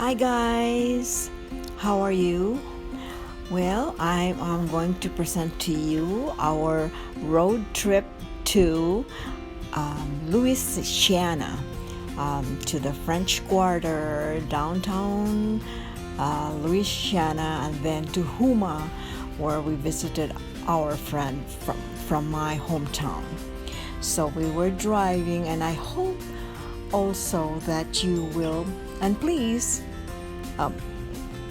Hi guys, how are you? Well, I'm going to present to you our road trip to Louisiana, to the French Quarter, downtown Louisiana, and then to Houma, where we visited our friend from my hometown. So we were driving, and I hope also that you will, and please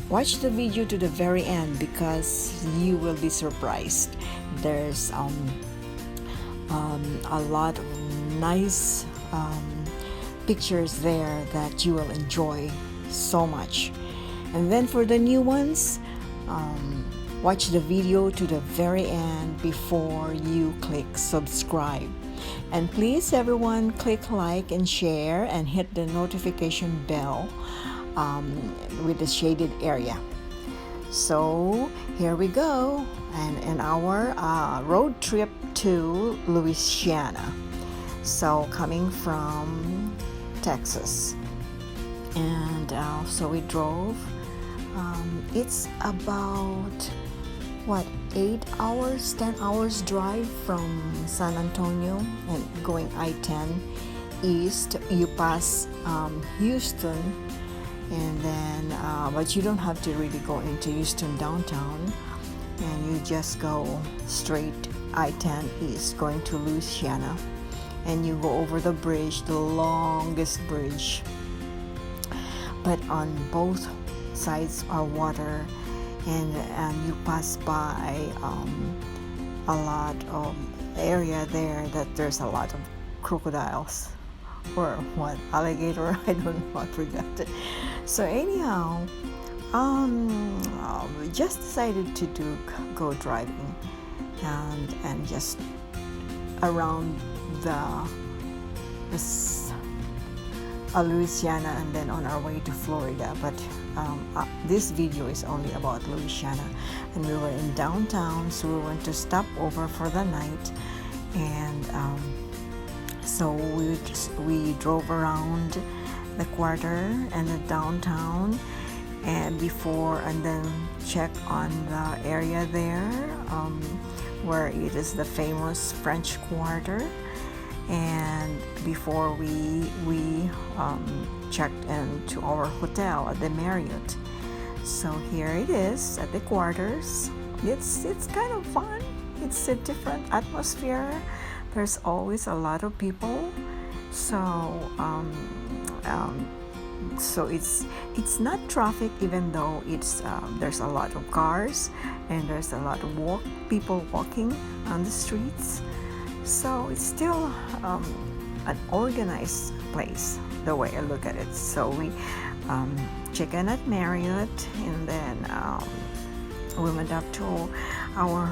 watch the video to the very end because you will be surprised. There's a lot of nice pictures there that you will enjoy so much. And then for the new ones, watch the video to the very end before you click subscribe. And please everyone, click like and share and hit the notification bell with the shaded area. So here we go, and our road trip to Louisiana. So coming from Texas, and so we drove. It's about 8 hours, 10 hours drive from San Antonio, and going I-10 east. You pass Houston, and then but you don't have to really go into Houston downtown, and you just go straight I-10 east going to Louisiana, and you go over the bridge, the longest bridge, but on both sides are water, and you pass by a lot of area there that there's a lot of crocodiles or alligator, I don't know, I forgot it. So anyhow, we just decided to go driving and just around Louisiana, and then on our way to Florida. But this video is only about Louisiana, and we were in downtown, so we went to stop over for the night, and so we drove around the quarter and the downtown, and then check on the area there where it is the famous French Quarter. And before we checked into our hotel at the Marriott. So here it is at the quarters. It's kind of fun. It's a different atmosphere. There's always a lot of people. So so it's not traffic, even though it's there's a lot of cars and there's a lot of people walking on the streets. So it's still an organized place, the way I look at it. So we check in at Marriott, and then we went up to our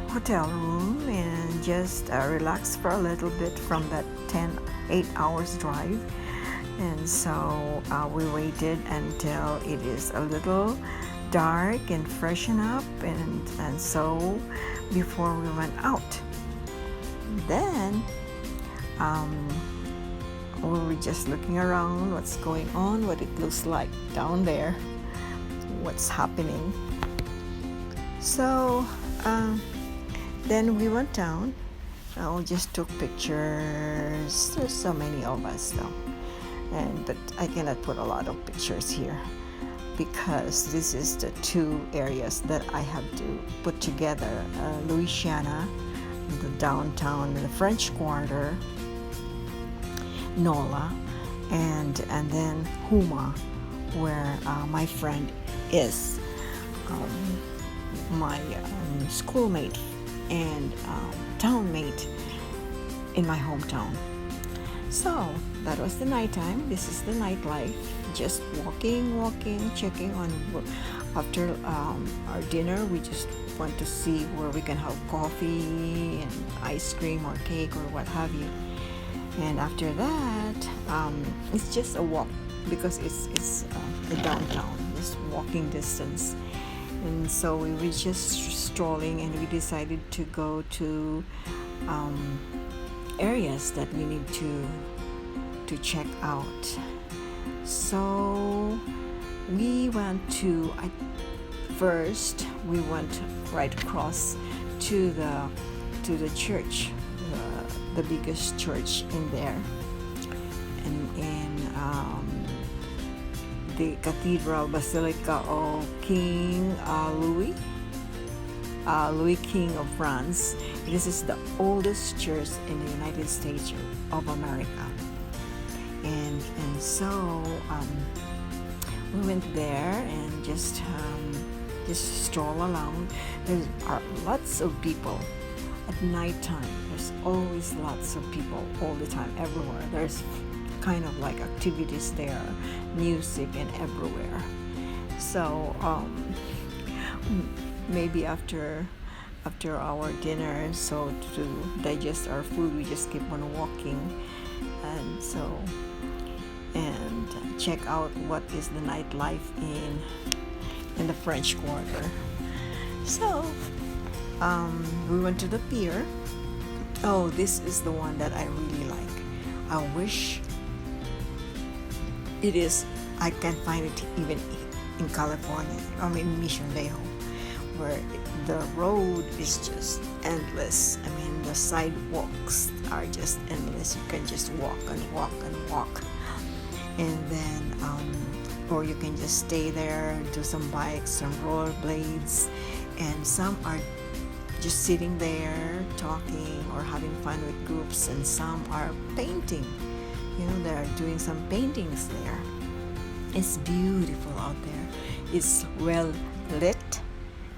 hotel room and just relaxed for a little bit from that 8 hours drive. And so we waited until it is a little dark and freshen up, and so before we went out. Then we were just looking around what's going on, what it looks like down there, what's happening. So then we went down. We just took pictures. There's so many of us though, but I cannot put a lot of pictures here because this is the two areas that I have to put together: Louisiana, the downtown, the French Quarter, NOLA, and then Houma, where my friend is, my schoolmate and townmate in my hometown. So that was the nighttime. This is the nightlife. Just walking, checking on. After our dinner, we just want to see where we can have coffee and ice cream or cake or what have you. And after that, it's just a walk because it's the downtown, just walking distance. And so we were just strolling, and we decided to go to areas that we need to check out. So we went to first we went right across to the church, the biggest church in there, and in the Cathedral Basilica of King Louis King of France. This is the oldest church in the United States of America, and so we went there and just stroll along. There are lots of people at nighttime. There's always lots of people all the time, everywhere. There's kind of like activities there, music and everywhere. So maybe after our dinner, so to digest our food, we just keep on walking and check out what is the nightlife in the French Quarter. So we went to the pier. Oh, this is the one that I really like. I wish I can find it even in California, Mission Viejo, where the road is just endless. The sidewalks are just endless. You can just walk and walk and walk, and then or you can just stay there, do some bikes, some rollerblades, and some are just sitting there talking or having fun with groups, and some are painting. They're doing some paintings there. It's beautiful out there. It's well lit,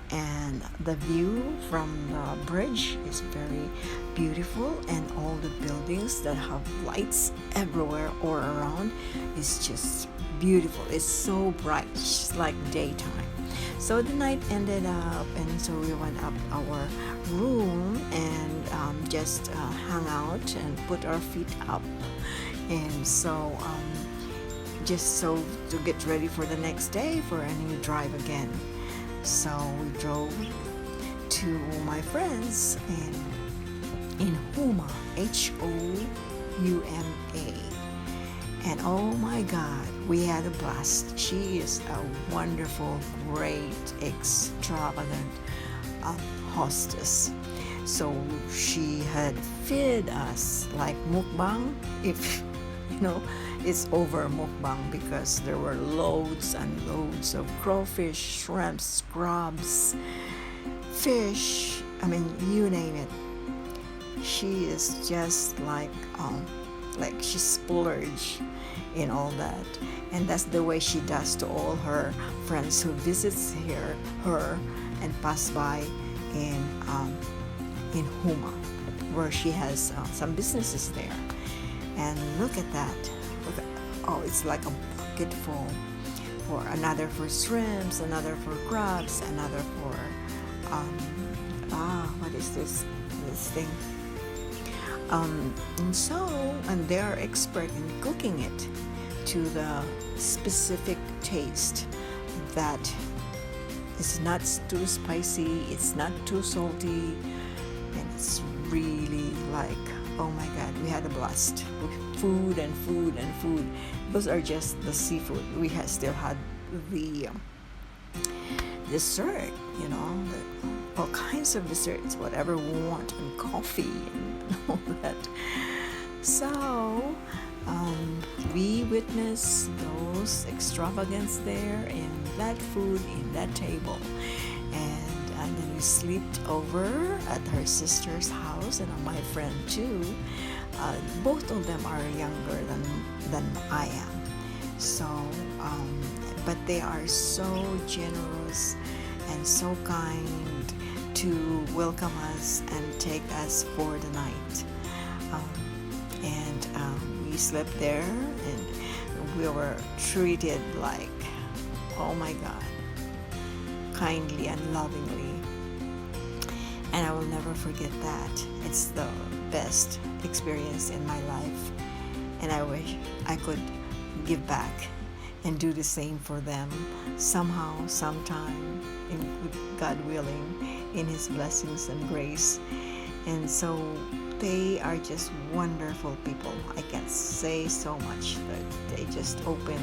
and the view from the bridge is very beautiful, and all the buildings that have lights everywhere or around is just beautiful. It's so bright, it's like daytime. So the night ended up, and so we went up our room and just hung out and put our feet up, and so just so to get ready for the next day for a new drive again. So we drove to my friends in Houma, Houma, and oh my God, we had a blast. She is a wonderful, great, extravagant hostess. So she had fed us like mukbang, if it's over mukbang, because there were loads and loads of crawfish, shrimps, crabs, fish, you name it. She is just like she splurged in all that, and that's the way she does to all her friends who visits her and pass by in Houma, where she has some businesses there. And look at that. It's like a bucket full. Another for shrimps, another for crabs, another for what is this thing? And they are expert in cooking it to the specific taste that it's not too spicy, it's not too salty, and it's really like, oh my God, we had a blast with food and food and food. Those are just the seafood. We still had the dessert, all kinds of desserts, whatever we want, and coffee and all that. So we witnessed those extravagance there, in that food, in that table, and then we slept over at her sister's house, and my friend too. Both of them are younger than I am, so but they are so generous and so kind to welcome us and take us for the night. We slept there, and we were treated like, oh my God, kindly and lovingly. And I will never forget that. It's the best experience in my life, and I wish I could give back and do the same for them somehow, sometime, God willing, in His blessings and grace. And so they are just wonderful people. I can't say so much. That they just open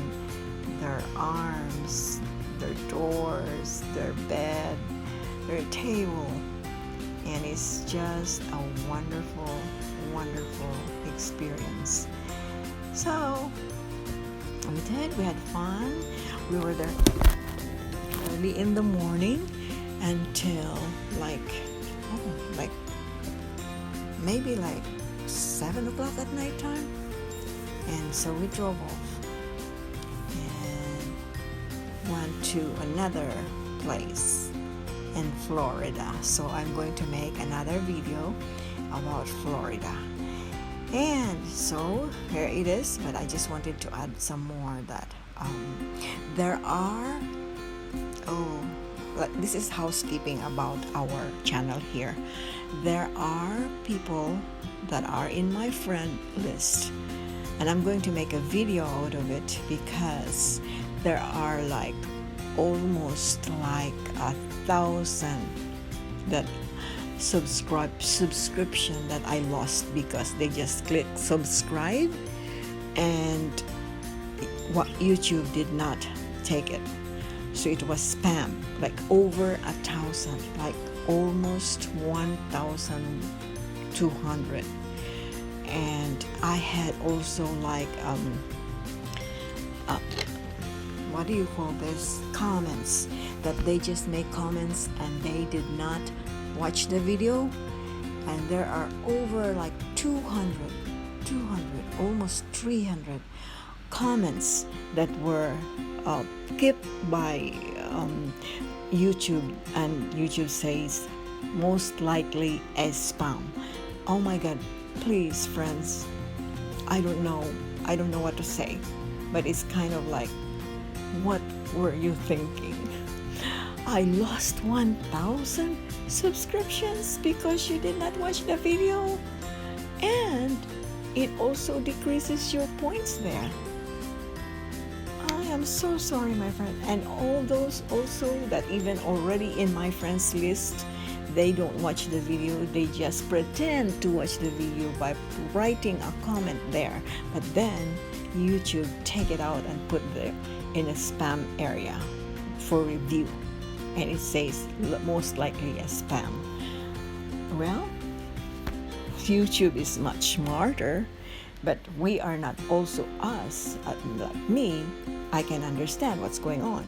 their arms, their doors, their bed, their table, and it's just a wonderful, wonderful experience. So we had fun. We were there early in the morning until maybe 7 o'clock at night time. And so we drove off and went to another place in Florida. So I'm going to make another video about Florida. And so here it is, but I just wanted to add some more that there are, this is housekeeping about our channel here. There are people that are in my friend list, and I'm going to make a video out of it because there are almost 1,000 that subscription that I lost because they just clicked subscribe and what YouTube did not take it, so it was spam, over 1,000, almost 1,200. And I had also what do you call this, comments that they just make comments and they did not watch the video, and there are over 200, almost 300 comments that were kept by YouTube, and YouTube says most likely as spam. Oh my God, please friends, I don't know what to say, but it's kind of what were you thinking? I lost 1,000 subscriptions because you did not watch the video, and it also decreases your points there. I am so sorry, my friend. And all those also that even already in my friends list, they don't watch the video, they just pretend to watch the video by writing a comment there, but then YouTube take it out and put it in a spam area for review, and it says most likely a spam. Well, YouTube is much smarter, but we are not also us. Like me, I can understand what's going on.